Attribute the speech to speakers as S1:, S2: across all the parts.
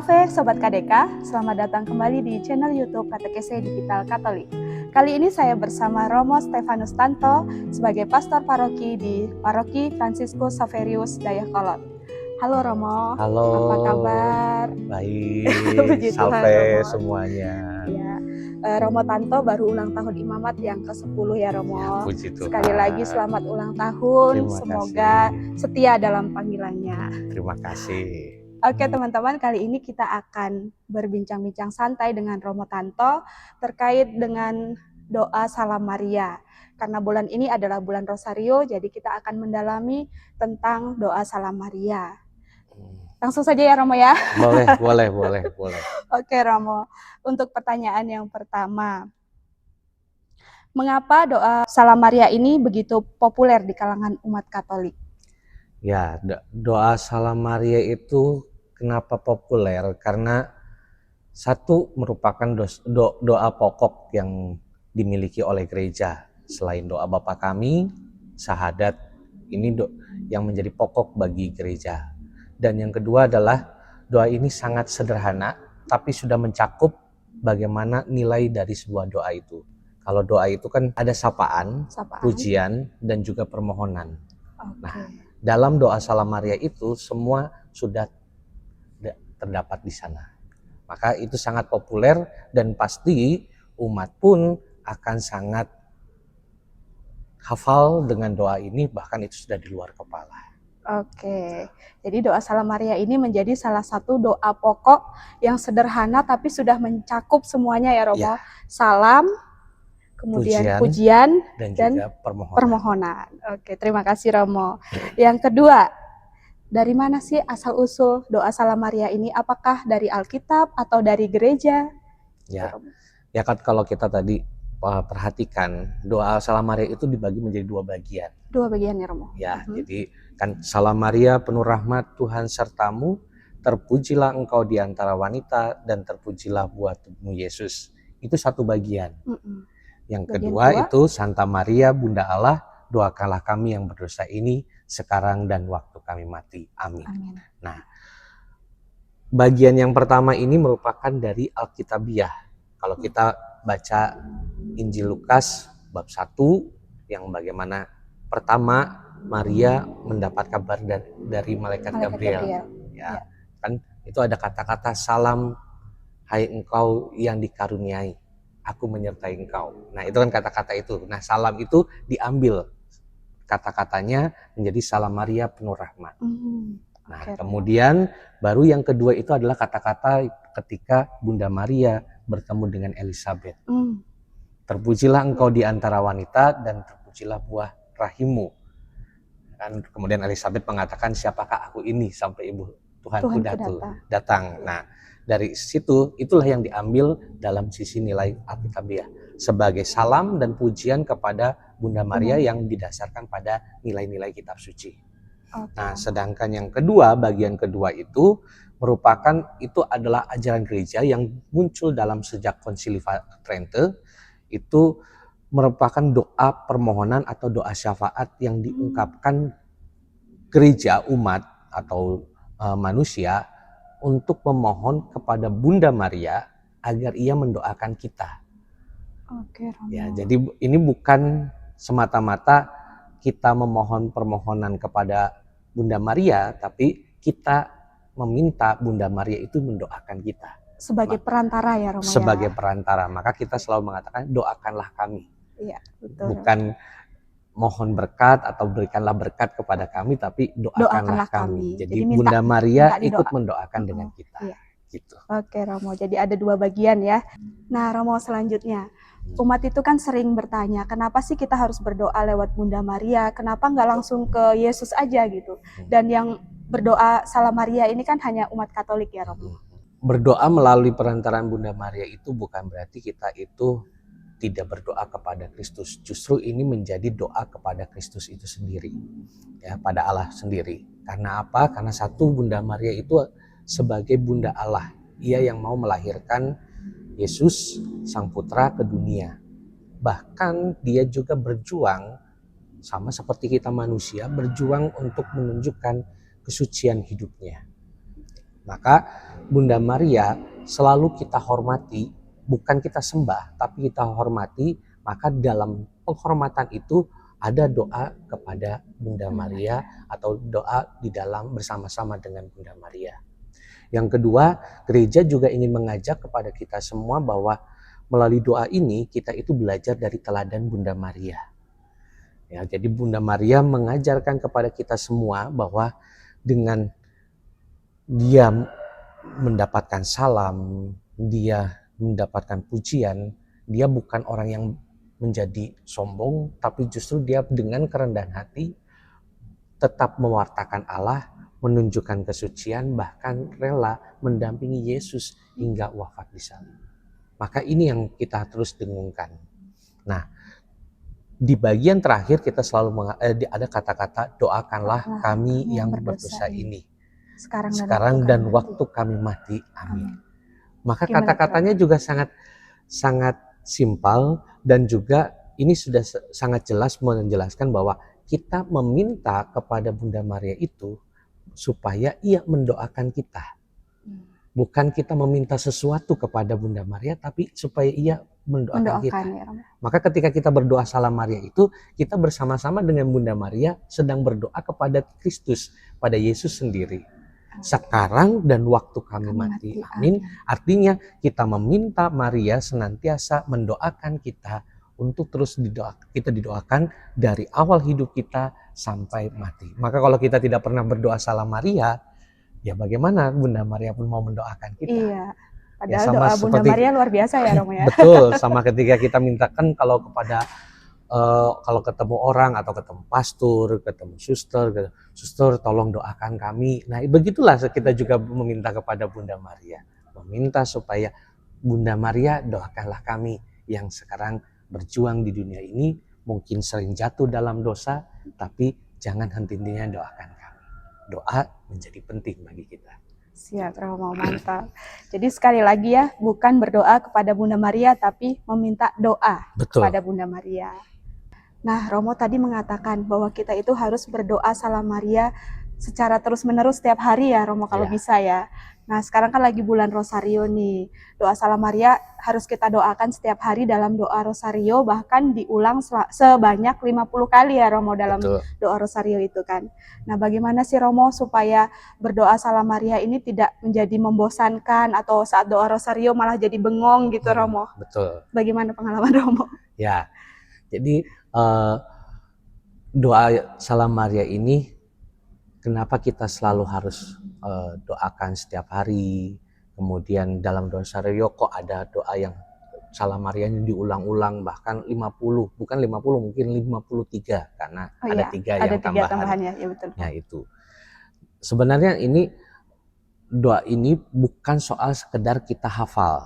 S1: Salve Sobat KDK, selamat datang kembali di channel YouTube Katekese Digital Katolik. Kali ini saya bersama Romo Stefanus Tanto sebagai pastor paroki di Paroki Fransiskus Xaverius Dayakolot. Halo Romo,
S2: Halo.
S1: apa kabar?
S2: Baik,
S1: Puji Tuhan,
S2: salve
S1: Romo.
S2: semuanya.
S1: Ya, Romo Tanto baru ulang tahun imamat yang ke-10 ya Romo.
S2: Ya, puji Tuhan.
S1: Sekali lagi selamat ulang tahun,
S2: Terima
S1: semoga
S2: kasih.
S1: setia dalam panggilannya.
S2: Terima kasih.
S1: Oke teman-teman, kali ini kita akan berbincang-bincang santai dengan Romo Tanto terkait dengan doa Salam Maria. Karena bulan ini adalah bulan Rosario, jadi kita akan mendalami tentang doa Salam Maria. Langsung saja ya Romo ya?
S2: Boleh.
S1: Oke Romo, untuk pertanyaan yang pertama. Mengapa doa Salam Maria ini begitu populer di kalangan umat Katolik?
S2: Ya, doa Salam Maria itu kenapa populer? Karena satu merupakan doa pokok yang dimiliki oleh gereja. Selain doa Bapa Kami, syahadat, ini yang menjadi pokok bagi gereja. Dan yang kedua adalah doa ini sangat sederhana, tapi sudah mencakup bagaimana nilai dari sebuah doa itu. Kalau doa itu kan ada sapaan, pujian, dan juga permohonan.
S1: Okay.
S2: Nah, dalam doa Salam Maria itu semua sudah terdapat di sana. Maka itu sangat populer dan pasti umat pun akan sangat hafal dengan doa ini, bahkan itu sudah di luar kepala.
S1: Oke, jadi doa Salam Maria ini menjadi salah satu doa pokok yang sederhana tapi sudah mencakup semuanya ya Romo. Ya. Salam, kemudian pujian dan juga permohonan. Oke, terima kasih Romo. Yang kedua, dari mana sih asal-usul doa Salam Maria ini? Apakah dari Alkitab atau dari gereja?
S2: Ya kan kalau kita tadi perhatikan, doa Salam Maria itu dibagi menjadi dua bagian.
S1: Dua bagian ya Romo?
S2: Ya, jadi kan Salam Maria penuh rahmat Tuhan sertamu, terpujilah engkau di antara wanita dan terpujilah buah tubuhmu Yesus. Itu satu bagian. Yang kedua itu Santa Maria Bunda Allah, doakanlah kami yang berdosa ini sekarang dan waktu kami mati. Amin. Nah, bagian yang pertama ini merupakan dari Alkitabiah. Kalau kita baca Injil Lukas bab 1 yang bagaimana pertama Maria mendapat kabar dari malaikat Gabriel. Ya, kan itu ada kata-kata salam, hai engkau yang dikaruniai, aku menyertai engkau. Nah, itu kan kata-kata itu. Nah, salam itu diambil kata-katanya menjadi Salam Maria penuh rahmat. Nah, kemudian baru yang kedua itu adalah kata-kata ketika Bunda Maria bertemu dengan Elizabeth. Terpujilah engkau di antara wanita dan terpujilah buah rahimmu. Kan kemudian Elizabeth mengatakan, siapakah aku ini sampai ibu Tuhanku datang. Nah, dari situ itulah yang diambil dalam sisi nilai Alkitabiah sebagai salam dan pujian kepada Bunda Maria yang didasarkan pada nilai-nilai kitab suci. Nah, sedangkan yang kedua, bagian kedua itu merupakan itu adalah ajaran gereja yang muncul dalam sejak Konsili Trente. Itu merupakan doa permohonan atau doa syafaat yang diungkapkan gereja umat atau manusia untuk memohon kepada Bunda Maria agar ia mendoakan kita. Ya, jadi ini bukan semata-mata kita memohon permohonan kepada Bunda Maria, tapi kita meminta Bunda Maria itu mendoakan kita.
S1: Sebagai perantara ya Romo.
S2: Sebagai perantara, maka kita selalu mengatakan doakanlah kami.
S1: Iya, betul.
S2: Bukan mohon berkat atau berikanlah berkat kepada kami, tapi doakanlah kami. Jadi Bunda Maria ikut mendoakan dengan kita.
S1: Iya.
S2: Gitu.
S1: Oke Romo, jadi ada dua bagian ya. Nah Romo, selanjutnya, umat itu kan sering bertanya, kenapa sih kita harus berdoa lewat Bunda Maria? Kenapa nggak langsung ke Yesus aja gitu? Dan yang berdoa Salam Maria ini kan hanya umat Katolik ya Romo.
S2: Berdoa melalui perantaraan Bunda Maria itu bukan berarti kita itu tidak berdoa kepada Kristus. Justru ini menjadi doa kepada Kristus itu sendiri, ya, pada Allah sendiri. Karena apa? Karena satu, Bunda Maria itu sebagai Bunda Allah, ia yang mau melahirkan Yesus Sang Putra ke dunia. Bahkan dia juga berjuang sama seperti kita manusia, berjuang untuk menunjukkan kesucian hidupnya. Maka Bunda Maria selalu kita hormati, bukan kita sembah, tapi kita hormati. Maka dalam penghormatan itu ada doa kepada Bunda Maria atau doa di dalam bersama-sama dengan Bunda Maria. Yang kedua, gereja juga ingin mengajak kepada kita semua bahwa melalui doa ini kita itu belajar dari teladan Bunda Maria. Ya, jadi Bunda Maria mengajarkan kepada kita semua bahwa dengan dia mendapatkan salam, dia mendapatkan pujian, dia bukan orang yang menjadi sombong, tapi justru dia dengan kerendahan hati tetap mewartakan Allah, menunjukkan kesucian, bahkan rela mendampingi Yesus hingga wafat di salib. Maka ini yang kita terus dengungkan. Nah, di bagian terakhir kita selalu ada kata-kata doakanlah kami yang berdosa ini. Sekarang dan waktu kami mati. Amin. Maka kata-katanya juga sangat simpel, dan juga ini sudah sangat jelas menjelaskan bahwa kita meminta kepada Bunda Maria itu supaya ia mendoakan kita. Bukan kita meminta sesuatu kepada Bunda Maria, tapi supaya ia mendoakan kita. Ya. Maka ketika kita berdoa Salam Maria itu, kita bersama-sama dengan Bunda Maria sedang berdoa kepada Kristus, pada Yesus sendiri. Sekarang dan waktu kami mati. Amin. Artinya kita meminta Maria senantiasa mendoakan kita untuk terus kita didoakan dari awal hidup kita sampai mati. Maka kalau kita tidak pernah berdoa Salam Maria, ya bagaimana Bunda Maria pun mau mendoakan kita?
S1: Iya. Padahal ya, doa Bunda Maria luar biasa ya Romo ya.
S2: Betul, sama ketika kita mintakan kalau kepada kalau ketemu orang atau ketemu pastor, ketemu suster tolong doakan kami. Nah, begitulah kita juga meminta kepada Bunda Maria. Meminta supaya Bunda Maria doakanlah kami yang sekarang berjuang di dunia ini, mungkin sering jatuh dalam dosa, tapi jangan henti-hentinya doakan kami. Doa menjadi penting bagi kita.
S1: Siap, Romo, mantap. Jadi sekali lagi ya, bukan berdoa kepada Bunda Maria, tapi meminta doa kepada Bunda Maria. Nah, Romo tadi mengatakan bahwa kita itu harus berdoa Salam Maria secara terus-menerus setiap hari ya, Romo, kalau bisa ya. Nah, sekarang kan lagi bulan Rosario nih. Doa Salam Maria harus kita doakan setiap hari dalam doa Rosario, bahkan diulang sebanyak 50 kali ya, Romo, dalam doa Rosario itu kan. Nah, bagaimana sih, Romo, supaya berdoa Salam Maria ini tidak menjadi membosankan atau saat doa Rosario malah jadi bengong gitu, Romo?
S2: Betul.
S1: Bagaimana pengalaman Romo?
S2: Ya, jadi doa Salam Maria ini kenapa kita selalu harus doakan setiap hari. Kemudian dalam doa Rosario kok ada doa yang Salam Maria yang diulang-ulang, bahkan 50, bukan 50, mungkin 53 karena ada 3 yang tambahan.
S1: Ya, betul.
S2: Ya, itu. Sebenarnya ini doa ini bukan soal sekedar kita hafal.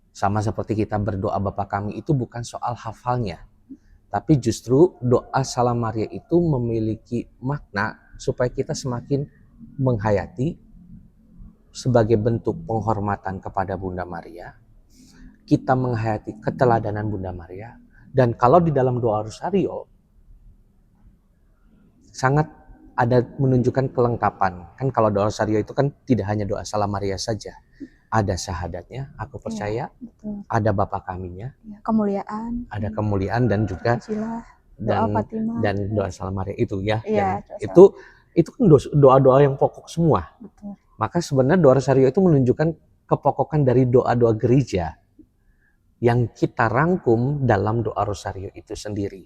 S2: Sama seperti kita berdoa Bapa Kami itu bukan soal hafalnya. Tapi justru doa Salam Maria itu memiliki makna supaya kita semakin menghayati sebagai bentuk penghormatan kepada Bunda Maria. Kita menghayati keteladanan Bunda Maria. Dan kalau di dalam doa Rosario, sangat ada menunjukkan kelengkapan. Kan kalau doa Rosario itu kan tidak hanya doa Salam Maria saja. Ada syahadatnya, aku percaya, ada Bapa Kaminya,
S1: kemuliaan,
S2: ada kemuliaan dan juga dan doa Salam Maria itu ya. Itu kan doa-doa yang pokok semua.
S1: Betul.
S2: Maka sebenarnya doa Rosario itu menunjukkan kepokokan dari doa-doa gereja yang kita rangkum dalam doa Rosario itu sendiri.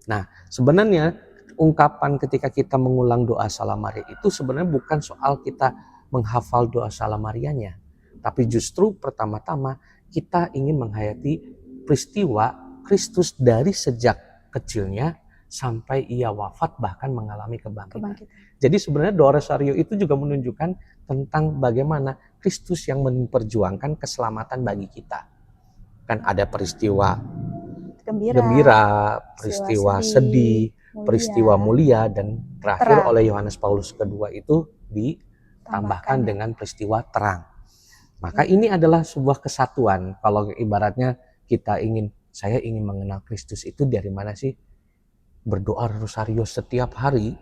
S2: Nah, sebenarnya ungkapan ketika kita mengulang doa Salam Maria itu sebenarnya bukan soal kita menghafal doa Salam Marianya, tapi justru pertama-tama kita ingin menghayati peristiwa Kristus dari sejak kecilnya sampai ia wafat bahkan mengalami kebangkitan. Jadi sebenarnya doa Rosario itu juga menunjukkan tentang bagaimana Kristus yang memperjuangkan keselamatan bagi kita. Kan ada peristiwa gembira, peristiwa sedih, peristiwa mulia, dan terakhir oleh Yohanes Paulus II itu ditambahkan dengan peristiwa terang. Maka ini adalah sebuah kesatuan. Kalau ibaratnya saya ingin mengenal Kristus itu dari mana sih? Berdoa Rosario setiap hari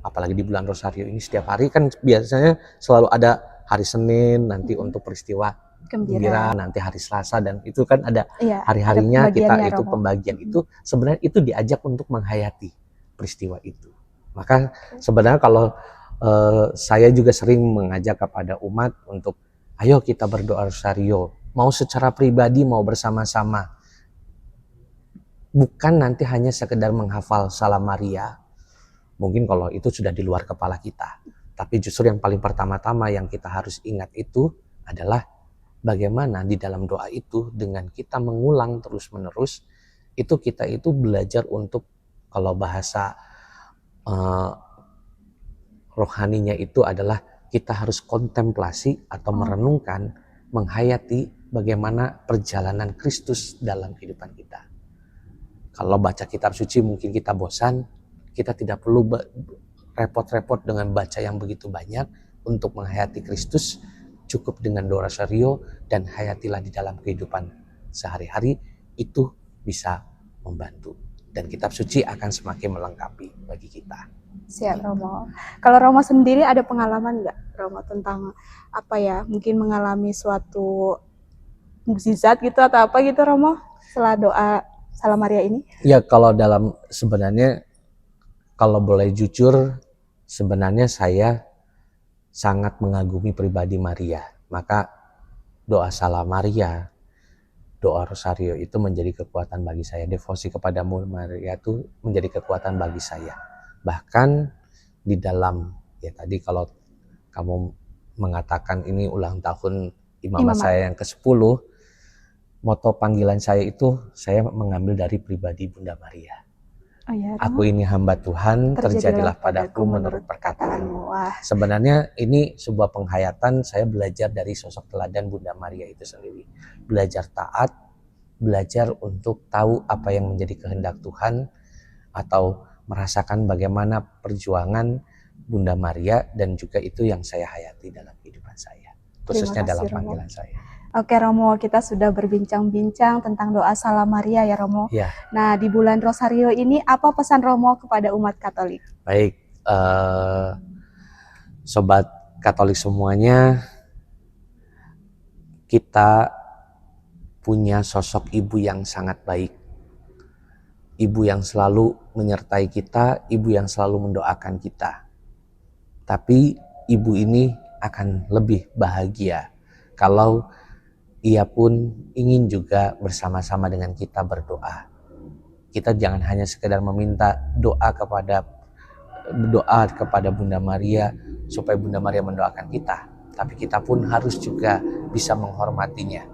S2: apalagi di bulan Rosario ini setiap hari kan biasanya selalu ada hari Senin nanti untuk peristiwa gembira, nanti hari Selasa, dan itu kan ada hari-harinya kita itu pembagian. Itu sebenarnya itu diajak untuk menghayati peristiwa itu. Maka sebenarnya kalau saya juga sering mengajak kepada umat untuk ayo kita berdoa Rosario, mau secara pribadi mau bersama-sama, bukan nanti hanya sekedar menghafal Salam Maria. Mungkin kalau itu sudah di luar kepala kita, tapi justru yang paling pertama-tama yang kita harus ingat itu adalah bagaimana di dalam doa itu dengan kita mengulang terus-menerus, itu kita itu belajar untuk, kalau bahasa rohaninya itu adalah kita harus kontemplasi atau merenungkan, menghayati bagaimana perjalanan Kristus dalam kehidupan kita. Kalau baca kitab suci mungkin kita bosan, kita tidak perlu repot-repot dengan baca yang begitu banyak untuk menghayati Kristus. Cukup dengan doa Rosario dan hayatilah di dalam kehidupan sehari-hari, itu bisa membantu. Dan kitab suci akan semakin melengkapi bagi kita.
S1: Siap Romo. Kalau Romo sendiri ada pengalaman nggak Romo tentang apa ya, mungkin mengalami suatu mukjizat gitu atau apa gitu Romo setelah doa Salam Maria ini?
S2: Ya, kalau dalam sebenarnya kalau boleh jujur, sebenarnya saya sangat mengagumi pribadi Maria. Maka doa Salam Maria, doa Rosario itu menjadi kekuatan bagi saya. Devosi kepadamu Maria itu menjadi kekuatan bagi saya. Bahkan di dalam, ya tadi kalau kamu mengatakan ini ulang tahun imamat saya yang ke-10, moto panggilan saya itu saya mengambil dari pribadi Bunda Maria. Aku ini hamba Tuhan, terjadilah padaku menurut perkataanmu. Sebenarnya ini sebuah penghayatan, saya belajar dari sosok teladan Bunda Maria itu sendiri. Belajar taat, belajar untuk tahu apa yang menjadi kehendak Tuhan, atau merasakan bagaimana perjuangan Bunda Maria, dan juga itu yang saya hayati dalam kehidupan saya, khususnya dalam panggilan saya.
S1: Oke Romo, kita sudah berbincang-bincang tentang doa Salam Maria ya Romo.
S2: Ya.
S1: Nah di bulan Rosario ini apa pesan Romo kepada umat Katolik?
S2: Baik, Sobat Katolik semuanya, kita punya sosok ibu yang sangat baik. Ibu yang selalu menyertai kita, ibu yang selalu mendoakan kita. Tapi ibu ini akan lebih bahagia kalau ia pun ingin juga bersama-sama dengan kita berdoa. Kita jangan hanya sekedar meminta doa kepada Bunda Maria supaya Bunda Maria mendoakan kita, tapi kita pun harus juga bisa menghormatinya.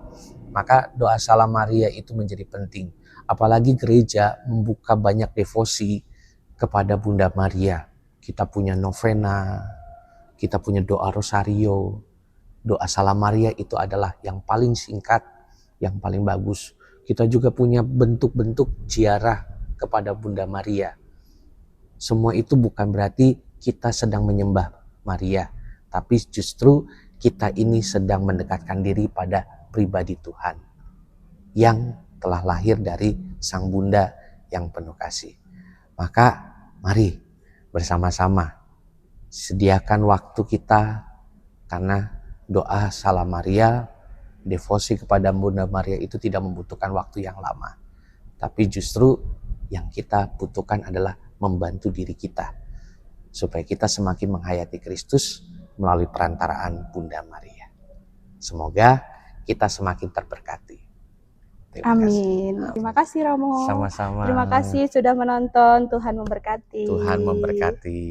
S2: Maka doa Salam Maria itu menjadi penting. Apalagi gereja membuka banyak devosi kepada Bunda Maria. Kita punya novena, kita punya doa Rosario. Doa Salam Maria itu adalah yang paling singkat, yang paling bagus. Kita juga punya bentuk-bentuk ziarah kepada Bunda Maria. Semua itu bukan berarti kita sedang menyembah Maria, tapi justru kita ini sedang mendekatkan diri pada pribadi Tuhan yang telah lahir dari Sang Bunda yang penuh kasih. Maka mari bersama-sama sediakan waktu kita, karena doa Salam Maria, devosi kepada Bunda Maria itu tidak membutuhkan waktu yang lama. Tapi justru yang kita butuhkan adalah membantu diri kita, supaya kita semakin menghayati Kristus melalui perantaraan Bunda Maria. Semoga kita semakin terberkati.
S1: Amin. Terima kasih Romo.
S2: Sama-sama.
S1: Terima kasih sudah menonton. Tuhan memberkati.
S2: Tuhan memberkati.